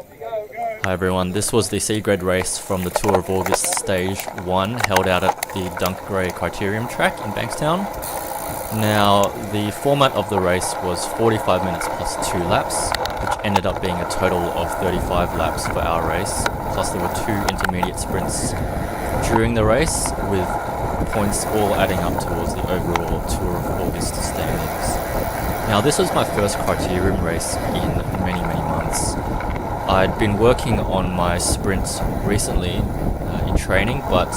Hi everyone, this was the C grade race from the Tour of August Stage 1 held out at the Dunc Criterium track in Bankstown. Now, the format of the race was 45 minutes plus 2 laps, which ended up being a total of 35 laps for our race, plus there were 2 intermediate sprints during the race, with points all adding up towards the overall Tour of August standings. Now, this was my first Criterium race in many months. I'd been working on my sprint recently in training, but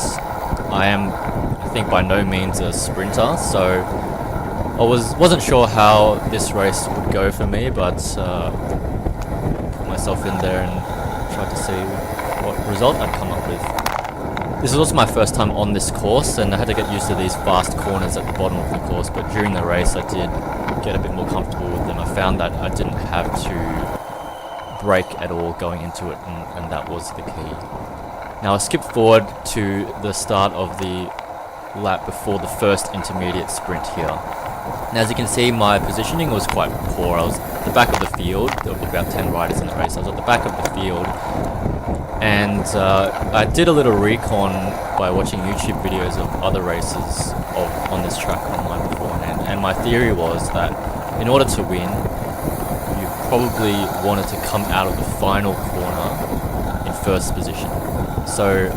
I think by no means a sprinter, so I wasn't sure how this race would go for me, but put myself in there and tried to see what result I'd come up with. This was also my first time on this course, and I had to get used to these fast corners at the bottom of the course, but during the race I did get a bit more comfortable with them. I found that I didn't have to brake at all going into it, and that was the key. Now I skipped forward to the start of the lap before the first intermediate sprint here. Now, as you can see, my positioning was quite poor. I was at the back of the field. There were about 10 riders in the race. I was at the back of the field, and I did a little recon by watching YouTube videos of other races on this track online beforehand, and my theory was that in order to win, you probably wanted to come out of the final corner in first position. So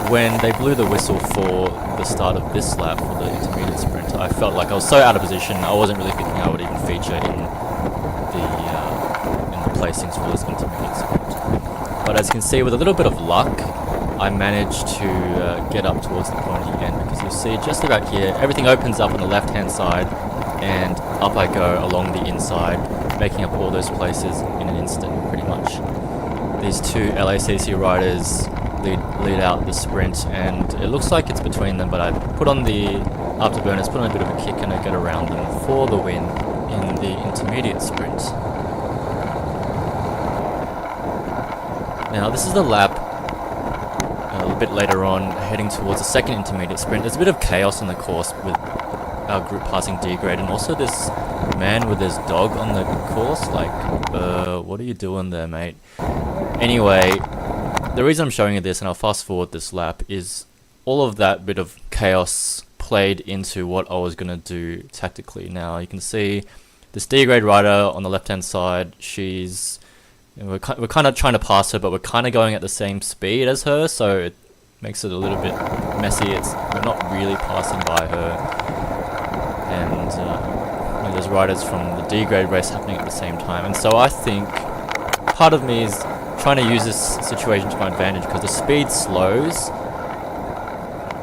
when they blew the whistle for the start of this lap for the intermediate sprint, I felt like I was so out of position, I wasn't really thinking I would even feature in the placings for this intermediate sprint. But as you can see, with a little bit of luck, I managed to get up towards the pointy end, because you'll see just about here, everything opens up on the left hand side, and up I go along the inside, making up all those places in an instant, pretty much. These 2 LACC riders lead out the sprint, and it looks like it's between them, but I put on the afterburners, put on a bit of a kick, and I get around them for the win in the intermediate sprint. Now, this is the lap a little bit later on, heading towards the second intermediate sprint. There's a bit of chaos on the course with our group passing D grade, and also this man with his dog on the course. Like, what are you doing there, mate? Anyway, the reason I'm showing you this, and I'll fast forward this lap, is all of that bit of chaos played into what I was going to do tactically. Now, you can see this D grade rider on the left hand side. We're kind of trying to pass her, but we're kind of going at the same speed as her, so it makes it a little bit messy. We're not really passing by her. And there's riders from the D grade race happening at the same time, and so I think part of me is trying to use this situation to my advantage, because the speed slows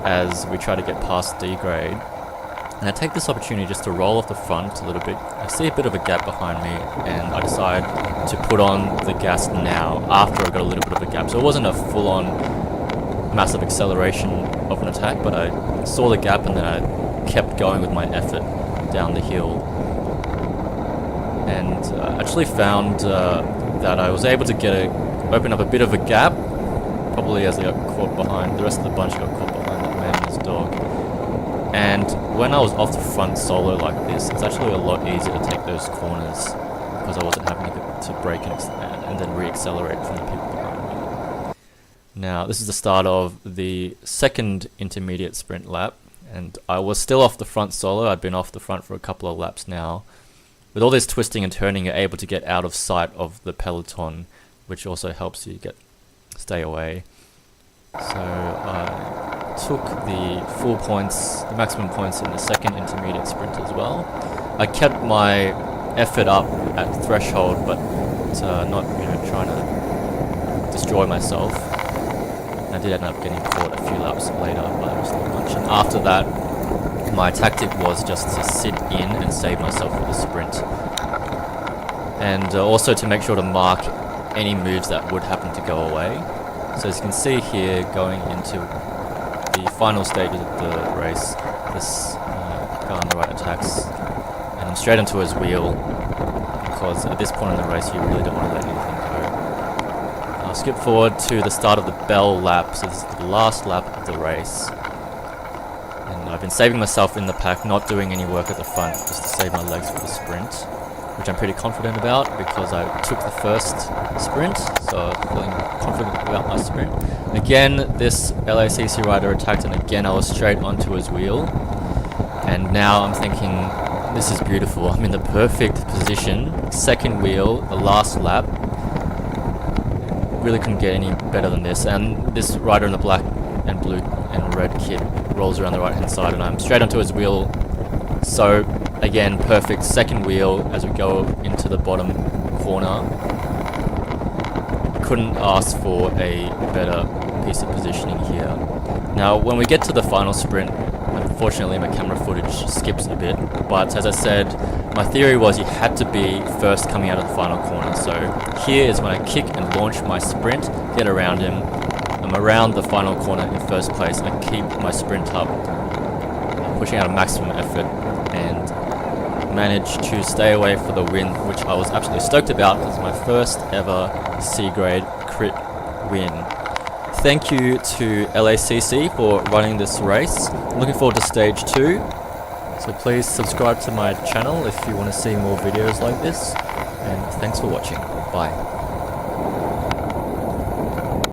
as we try to get past D grade, and I take this opportunity just to roll off the front a little bit. I see a bit of a gap behind me, and I decide to put on the gas now after I got a little bit of a gap. So it wasn't a full-on massive acceleration of an attack, but I saw the gap and then I kept going with my effort down the hill, and actually found that I was able to open up a bit of a gap, probably as I got caught behind. The rest of the bunch got caught behind that man and his dog. And when I was off the front solo like this, it's actually a lot easier to take those corners, because I wasn't having to brake and then re-accelerate from the people behind me. Now, this is the start of the second intermediate sprint lap, and I was still off the front solo. I'd been off the front for a couple of laps now. With all this twisting and turning, you're able to get out of sight of the peloton, which also helps you stay away. So I took the full points, the maximum points in the second intermediate sprint as well. I kept my effort up at threshold, but not trying to destroy myself. And I did end up getting caught a few laps later by the rest of the bunch. And after that, my tactic was just to sit in and save myself for the sprint, and also to make sure to mark any moves that would happen to go away. So as you can see here, going into the final stages of the race, this guy on the right attacks, and I'm straight into his wheel, because at this point in the race you really don't want to let anything go. I'll skip forward to the start of the bell lap, so this is the last lap of the race. And I've been saving myself in the pack, not doing any work at the front, just to save my legs for the sprint. which I'm pretty confident about because I took the first sprint, so I'm feeling confident about my sprint. Again, this LACC rider attacked, and again I was straight onto his wheel. And now I'm thinking, this is beautiful. I'm in the perfect position. Second wheel, the last lap. Really couldn't get any better than this. And this rider in the black and blue and red kit rolls around the right hand side, and I'm straight onto his wheel. So again, perfect second wheel as we go into the bottom corner. Couldn't ask for a better piece of positioning here. Now when we get to the final sprint, unfortunately my camera footage skips a bit, but as I said, my theory was you had to be first coming out of the final corner. So here is when I kick and launch my sprint, get around him. I'm around the final corner in first place, and I keep my sprint up, pushing out a maximum effort, and managed to stay away for the win, which I was absolutely stoked about. It was my first ever C grade crit win. Thank you to LACC for running this race. I'm looking forward to stage 2. So please subscribe to my channel if you want to see more videos like this. And thanks for watching. Bye.